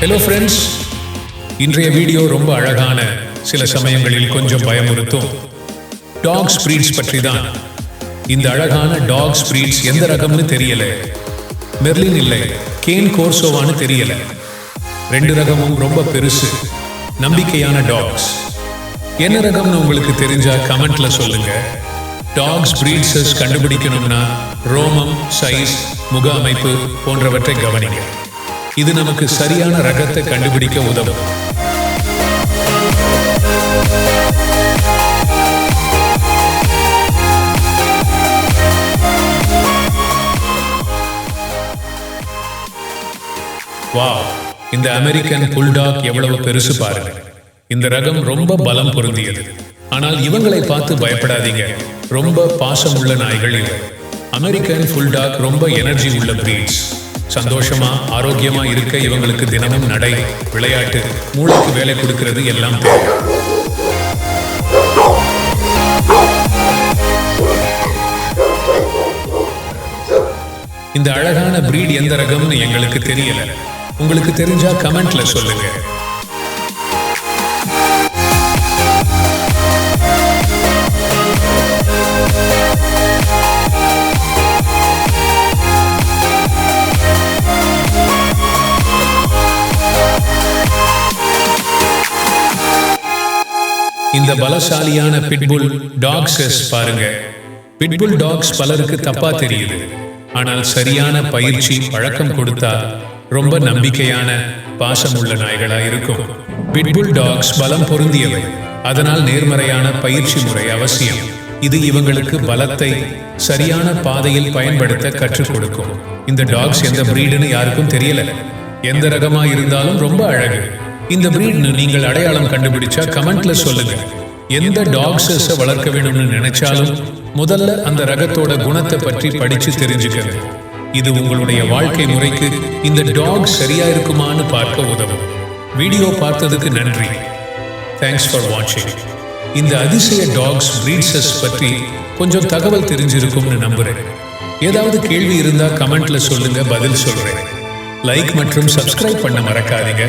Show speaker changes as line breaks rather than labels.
Hello friends, இன்றைய video ரொம்ப அழகான, சில சமயங்களில் கொஞ்சம் பயமுறுத்தும் டாக்ஸ் பிரீட்ஸ் பற்றி தான். இந்த அழகான டாக்ஸ் பிரீட்ஸ் எந்த ரகம்னு தெரியல. மெர்லின் இல்லை, கேன் கோர்சோவான்னு தெரியல. ரெண்டு ரகமும் ரொம்ப பெருசு, நம்பிக்கையான டாக்ஸ். என்ன ரகம்னு உங்களுக்கு தெரிஞ்சா கமெண்ட்ல சொல்லுங்க. டாக்ஸ் பிரீட்ஸஸ் கண்டுபிடிக்கணும்னா ரோமம், சைஸ், முக அமைப்பு போன்றவற்றை கவனிங்க. இது நமக்கு சரியான ரகத்தை கண்டுபிடிக்க உதவும். வாவ், இந்த அமெரிக்கன் புல்டாக் எவ்வளவு பெருசு பாருங்க. இந்த ரகம் ரொம்ப பலம் பொருந்தியது. ஆனால் இவங்களை பார்த்து பயப்படாதீங்க, ரொம்ப பாசமுள்ள நாய்கள் இவை. அமெரிக்கன் புல்டாக் ரொம்ப எனர்ஜி உள்ள பிரீட்ஸ். சந்தோஷமா ஆரோக்கியமா இருக்க இவங்களுக்கு தினமும் நடை, விளையாட்டு, மூளைக்கு வேலை கொடுக்கிறது எல்லாம் தேவை. இந்த அழகான பிரீட் எந்த ரகம்னு எங்களுக்கு தெரியல. உங்களுக்கு தெரிஞ்சா கமெண்ட்ல சொல்லுங்க. இந்த பலசாலியான பிட்புல் டாக்ஸஸ் பாருங்க. பிட்புல் டாக்ஸ் பலருக்கு தப்பா தெரியுது. ஆனால் சரியான பயிற்சி, பழக்கம் கொடுத்தா ரொம்ப நம்பிக்கையான, பாசமுள்ள நாய்களா இருக்கும். பிட்புல் டாக்ஸ் பலம் பொருந்தியவை. அதனால் நேர்மறையான பயிற்சி முறை அவசியம். இது இவங்களுக்கு பலத்தை சரியான பாதையில் பயன்படுத்த கற்றுக் கொடுக்கும். இந்த டாக்ஸ் எந்த பிரீடுன்னு யாருக்கும் தெரியல. எந்த ரகமா இருந்தாலும் ரொம்ப அழகு. இந்த பிரீட்னு நீங்கள் அடையாளம் கண்டுபிடிச்சா கமெண்ட்ல சொல்லுங்க. எந்த டாக்ஸஸை வளர்க்க வேணும்னு நினைச்சாலும் முதல்ல அந்த ரகத்தோட குணத்தை பற்றி படிச்சு தெரிஞ்சுக்கங்க. இது உங்களுடைய வாழ்க்கை முறைக்கு இந்த டாக் சரியா இருக்குமான்னு பார்க்க உதவும். வீடியோ பார்த்ததுக்கு நன்றி. தேங்க்ஸ் ஃபார் வாட்சிங். இந்த அதிசய டாக்ஸ் பிரீட்ஸஸ் பற்றி கொஞ்சம் தகவல் தெரிஞ்சிருக்கும்னு நம்புறேன். ஏதாவது கேள்வி இருந்தா கமெண்ட்ல சொல்லுங்க, பதில் சொல்றேன். லைக் மற்றும் சப்ஸ்கிரைப் பண்ண மறக்காதீங்க.